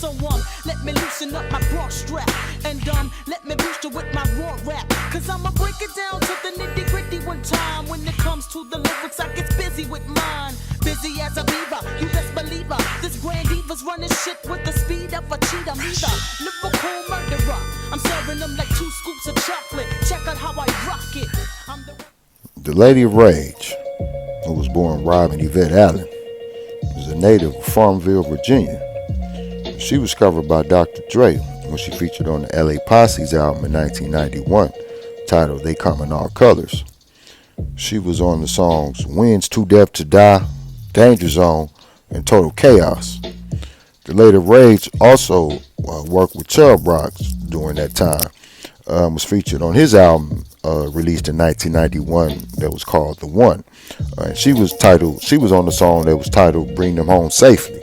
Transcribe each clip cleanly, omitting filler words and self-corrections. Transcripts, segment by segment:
So let me loosen up my Bronx strap. And let me boost it with my raw rap. Cause I'ma break it down to the nitty gritty one time. When it comes to the lyrics, I get busy with mine. Busy as a beaver, you best believe her. This grand diva's running shit with the speed of a cheetah. Me the lyrical murderer. I'm serving them like 2 scoops of chocolate. Check out how I rock it. I'm the Lady of Rage, who was born Robin Yvette Allen, is a native of Farmville, Virginia. She was covered by Dr. Dre when she featured on the LA Posse's album in 1991, titled They Come in All Colors. She was on the songs Winds Too Deaf to Die, Danger Zone, and Total Chaos. The Lady of Rage also worked with Chubb Rock during that time. Was featured on his album released in 1991 that was called The One. And she was on the song that was titled Bring Them Home Safely.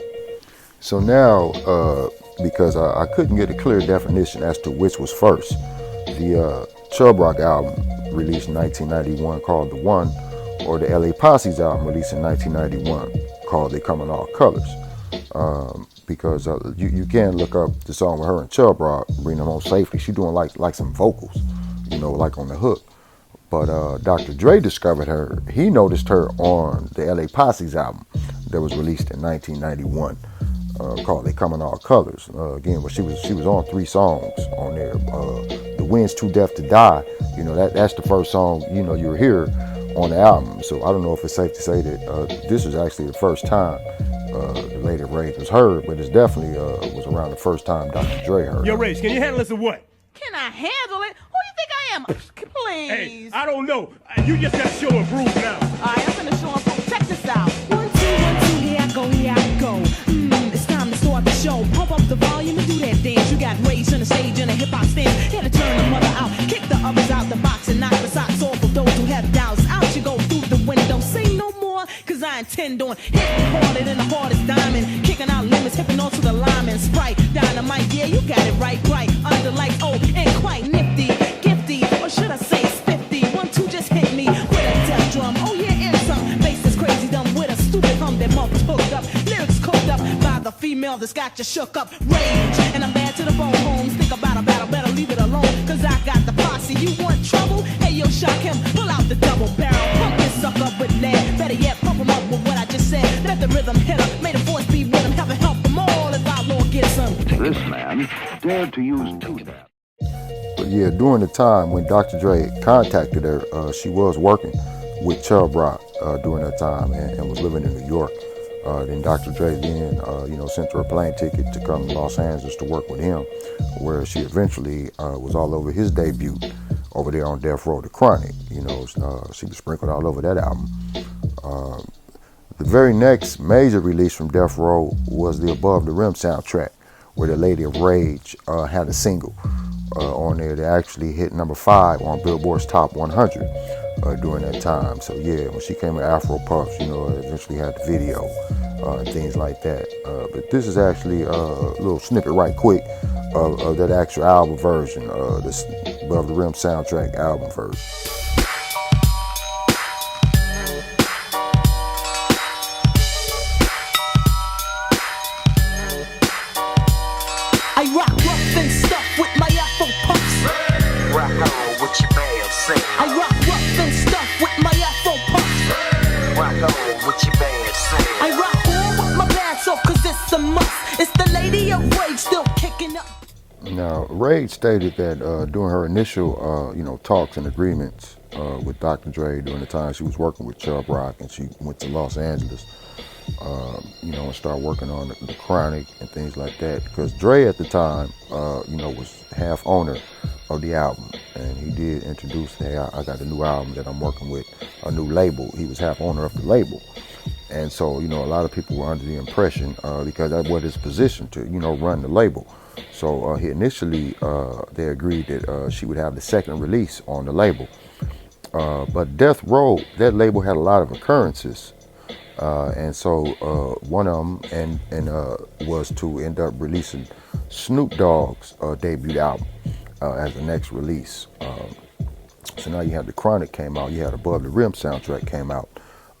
So now, because I couldn't get a clear definition as to which was first, the Chubb Rock album released in 1991 called The One, or the LA Posse's album released in 1991 called They Come in All Colors. Because you can look up the song with her and Chubb Rock, Bring Them Home Safely. She's doing like some vocals, like on the hook. But Dr. Dre discovered her. He noticed her on the LA Posse's album that was released in 1991 called They Come in All Colors. Again, but she was on 3 songs on there. The Wind's Too Deaf to Die, that's the first song, you'll hear on the album. So I don't know if it's safe to say that this was actually the first time the Lady of Rage was heard, but it's definitely was around the first time Dr. Dre heard. Yo, Rage, can you handle this or what? Can I handle it? Who you think I am? Please. Hey, I don't know. You just got to show and prove now. All right, I'm gonna show and prove. Check this out. 1, 2, 1, 2, here I go. It's time to start the show. Pump up the volume and do that dance. You got Rage on the stage in a hip-hop stance. Here to turn the mother out, kick the others out the box and knock the socks off of those who have doubts. Out you go through the window. Say no more, cause I intend on hitting harder than the hardest diamond. Kicking out limits, hipping on to the lineman. Sprite, dynamite, yeah, you got it right. Under lights, oh, and quite nifty. Gifty, or should I say spiffy? 1, 2, just hit me with a death drum. Oh yeah, and some bass is crazy dumb with a stupid hum that mother's hooked up. Lyrics cooked up by the female that's got you shook up. Rage, and I'm bad to the bone. Homes, think about a battle, better leave it alone. Cause I got the posse. You want trouble? Hey yo, shock him, pull out the double barrel. Pump this sucker up with lead. Better yet, pump him up with what I just said. Let the rhythm hit him, may the force be with him. Heaven help them all if our Lord gets him. This man dared to use 2 steps. But yeah, during the time when Dr. Dre contacted her, she was working with Chubb Rock during that time and was living in New York. Then Dr. Dre sent her a plane ticket to come to Los Angeles to work with him, where she eventually was all over his debut over there on Death Row, The Chronic. She was sprinkled all over that album. The very next major release from Death Row was the Above the Rim soundtrack, where the Lady of Rage had a single on there that actually hit number 5 on Billboard's Top 100 during that time. So yeah, when she came with Afro Puffs, eventually had the video and things like that. But this is actually a little snippet right quick of that actual album version, this Above the Rim soundtrack album version. I rock rough and stuff with my Afro puffs. Rock on with your band, sing. I rock rough and stuff with my Afro puffs. Rock on with your band, sing. I rock on with my pants off cause it's a must. It's the Lady of Rage still kicking up. Now, Rage stated that during her initial, talks and agreements with Dr. Dre during the time she was working with Chubb Rock, and she went to Los Angeles, and started working on the Chronic and things like that. Because Dre at the time, was half owner of the album, and he did introduce, hey, I got a new album that I'm working with, a new label. He was half owner of the label. And so, a lot of people were under the impression, because that was his position to, run the label. So he initially, they agreed that she would have the second release on the label. But Death Row, that label had a lot of occurrences. And so one of them was to end up releasing Snoop Dogg's debut album as the next release. So now you had the Chronic came out, you had Above the Rim soundtrack came out.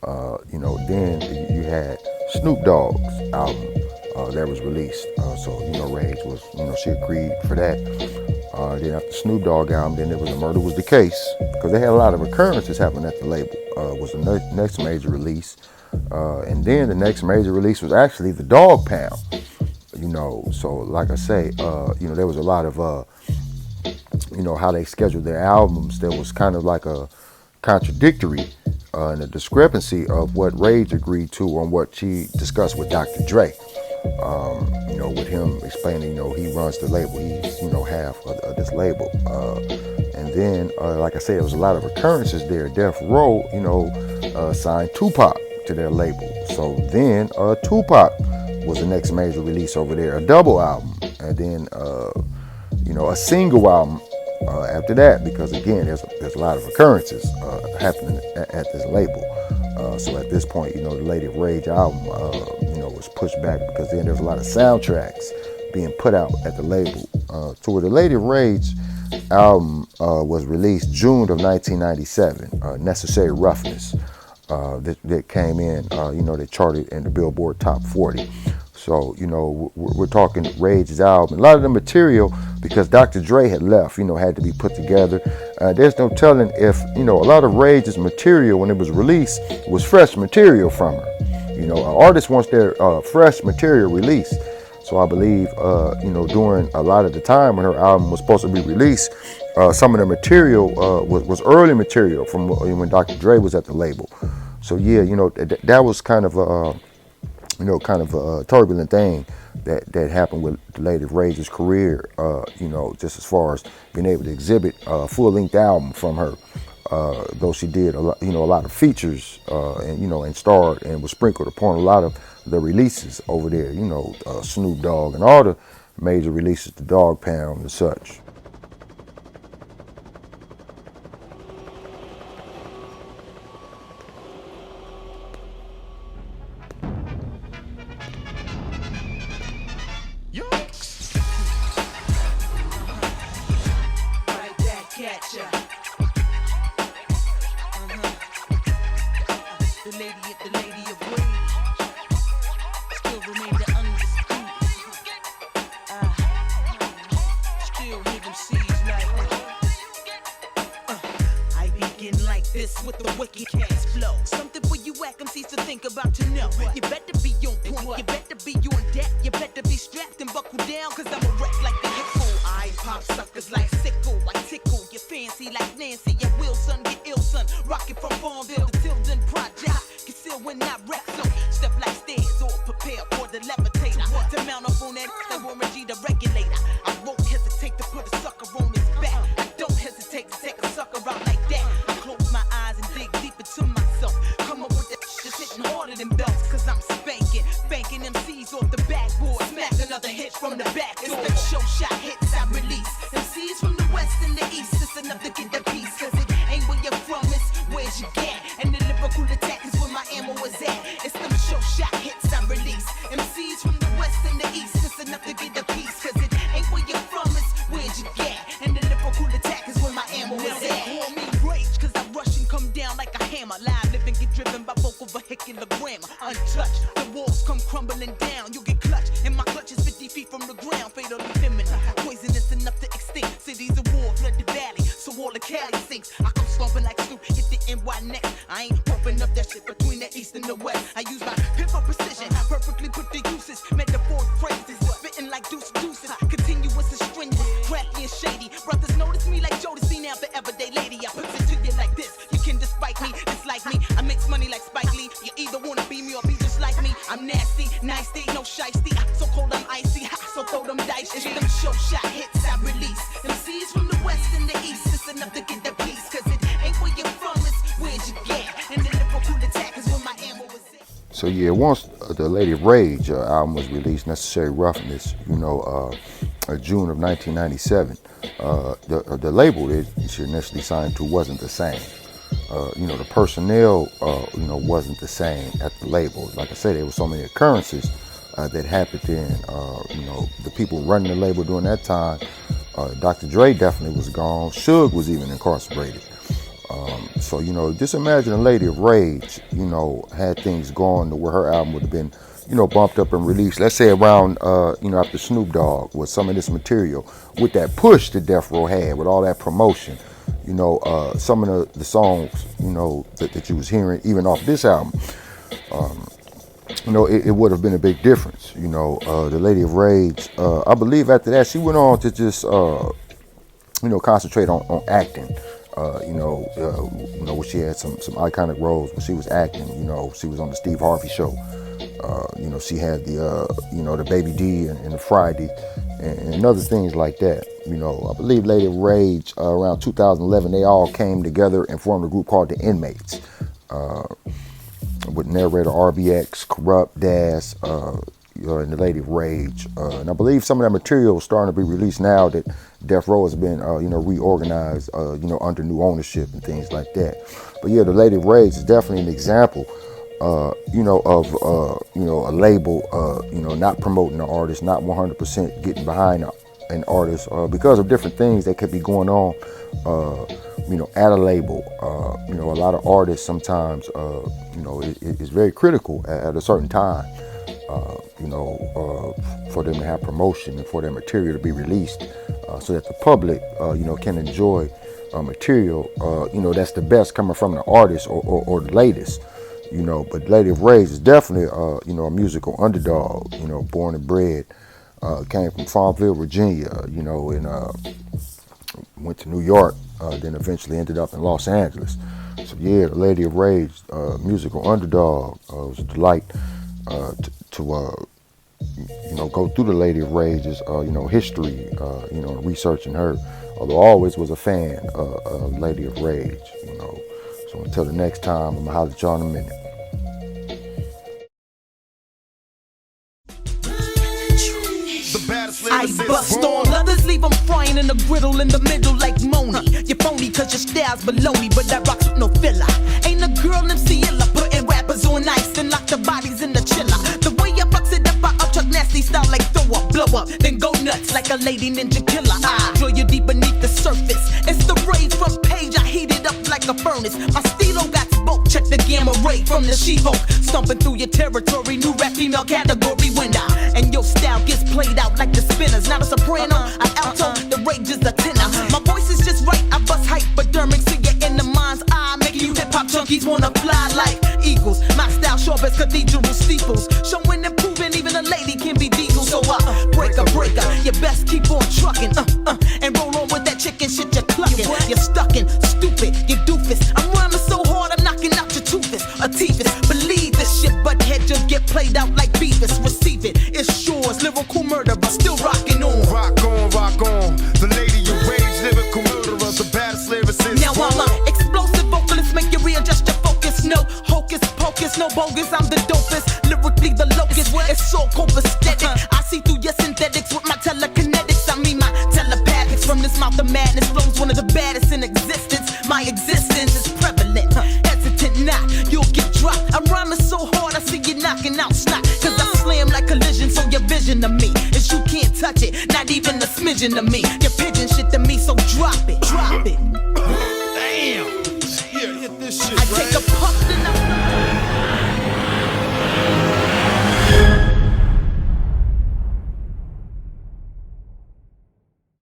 Then you had Snoop Dogg's album that was released. So, Rage was, she agreed for that. Then after Snoop Dogg album, then it was Murder Was the Case, because they had a lot of occurrences happen at the label. Was the next major release. And then the next major release was actually the Dog Pound. So like I say, there was a lot of, how they scheduled their albums. There was kind of like a contradictory and a discrepancy of what Rage agreed to on what she discussed with Dr. Dre. With him explaining, he runs the label. He's, half of this label. And then, like I said, there was a lot of occurrences there. Death Row, signed Tupac to their label. So then Tupac was the next major release over there, a double album. And then, a single album after that, because again, there's a lot of occurrences happening at this label. So at this point, the Lady of Rage album, was pushed back because then there's a lot of soundtracks being put out at the label. So the Lady of Rage album was released June of 1997, Necessary Roughness, that came in, they charted in the Billboard Top 40. So, we're talking Rage's album. A lot of the material, because Dr. Dre had left, had to be put together. There's no telling if, a lot of Rage's material when it was released was fresh material from her. An artist wants their fresh material released. So I believe, during a lot of the time when her album was supposed to be released, some of the material was early material from when Dr. Dre was at the label. So yeah, that was kind of a turbulent thing that happened with the Lady of Rage's career, just as far as being able to exhibit a full-length album from her, though she did a lot of features, and starred and was sprinkled upon a lot of the releases over there, Snoop Dogg and all the major releases, the Dog Pound and such. The lady of rage still remain the undisputed. Still hear them seas like I begin like this with the wicked cats flow. Something for you whack MCs to think about to know. You better be on point, you better be on deck, you better be strapped and buckle down, cause I'm a wreck like the hippo. I pop suckers like sickle, I tickle you fancy like Nancy. Yeah, will son get ill son, rockin' from Farmville to Tilden Project. When I wreck, so step like stairs or prepare for the levitator to mount up on that Warren G the regulator. I won't hesitate to put a sucker on his back. I don't hesitate to take a sucker out like that. I close my eyes and dig deep into myself. Come up with that shit hitting harder than belts, cause I'm spanking MCs off the backboard. Smack another hit from the back door. It's the show shot hits I release. MCs from the west and the east, it's enough to get the piece, cause it ain't where you're from, it's where's you get. And the lyrical attack is where my ammo is at. It's them show shot hits I release. MCs from the west and the east, it's enough to get the piece, cause it ain't where you're from, it's where'd you get. And the lyrical attack is where my ammo is at. They call me Rage, cause I rush and come down like a hammer. Live living get driven by vocal vehicular grammar. Untouched, the walls come crumbling down. You get clutched, and my clutch is 50 feet from the ground. Fatally feminine, poisonous enough to extinct cities of war, flood the valley, so all the Cali sinks. I come stomping like Snoop, hit the NY next. I ain't pumping up that shit between the east and the west. I use my hip-hop precision, perfectly put the uses, metaphoric phrases, spitting like deuces, continuous and strenuous, crafty and shady. Brothers notice me like Jodeci now, the everyday lady. I put it to you like this, you can despite me, dislike me. I mix money like Spike Lee, you either wanna be me or be just like me. I'm nasty, nicey, no shiesty, so cold I'm icy, so throw them dice. It's them show shot hits I release. MCs from the west and the east, it's enough to get the piece, cause it ain't where you're from, it's where'd you get. And the lyrical attack is where my ammo is at. So yeah, once the Lady of Rage album was released, Necessary Roughness, June of 1997, the label that she initially signed to wasn't the same. The personnel, wasn't the same at the label. Like I said, there were so many occurrences that happened then. The people running the label during that time, Dr. Dre definitely was gone. Suge was even incarcerated. So, just imagine a Lady of Rage, had things going to where her album would have been, bumped up and released, let's say around, after Snoop Dogg, with some of this material, with that push that Death Row had, with all that promotion, some of the songs, that you was hearing, even off this album, it would have been a big difference. The Lady of Rage, I believe after that, she went on to just, concentrate on acting. Where she had some iconic roles when she was acting. She was on the Steve Harvey Show. She had the Baby D and the Friday and other things like that. I believe Lady of Rage around 2011, they all came together and formed a group called the Inmates, with narrator RBX, Corrupt, Das, and the Lady of Rage. And I believe some of that material is starting to be released now that Death Row has been, reorganized, under new ownership and things like that. But yeah, the Lady of Rage is definitely an example, of a label, not promoting the artist, not 100% getting behind an artist, because of different things that could be going on, at a label. A lot of artists sometimes, it's very critical at a certain time, for them to have promotion and for their material to be released, so that the public, can enjoy material, that's the best coming from the artist or the latest. But Lady of Rage is definitely, a musical underdog, born and bred, came from Farmville, Virginia, and went to New York, then eventually ended up in Los Angeles. So yeah, the Lady of Rage, musical underdog, was a delight to go through the Lady of Rage's, history, researching her. Although I always was a fan of Lady of Rage, So until the next time, I'm gonna holler at y'all in a minute. I bust on others, leave them frying in the griddle in the middle like Moni. You're phony cause your style's baloney, but that rocks with no filler. Ain't a girl MC Illa putting rappers on ice and lock the bodies in the chiller. The way I box it up, I up nasty style like throw up, blow up, then go nuts like a lady ninja killer. I drill you deep beneath the surface. It's the rage front page, I heat it up like a furnace. My stilo got smoke, check the gamma ray from the She-Hulk. Stomping through your territory, new rap female category winner. And your style gets played out like the spinners. Not a soprano, an alto, the rage is a tenor. My voice is just right, I bust hypodermic so you're in the mind's eye, making you hip-hop junkies wanna fly like eagles. My style sharp as cathedral steeples, showing and proving even a lady can be diesel. So breaker, you best keep on trucking, and roll on with that chicken shit you're clucking. You're stuckin', stupid, you doofus. I'm rhyming so hard, I'm knocking out your toothless, a teethus. Believe this shit, but head just get played out like Beavis. Receive it, it's yours, lyrical murder, but still rocking on. Rock on, the Lady of Rage, lyrical murderer, the baddest lyricist. Now I'm a explosive vocalist, make you readjust your focus. No hocus pocus, no bogus, I'm the dopest. Lyrically the locust, it's so copacetic. I see through your synthetics with my telekinetics. I mean my telepathics. From this mouth of madness flows one of the baddest in existence. My existence is prevalent, hesitant not, you'll get dropped. I'm rhyming so hard, I see you knocking out snot. Cause I slam like collision, so your vision of me is you can't touch it, not even a smidgen of me. Your pigeon shit to me, so drop it.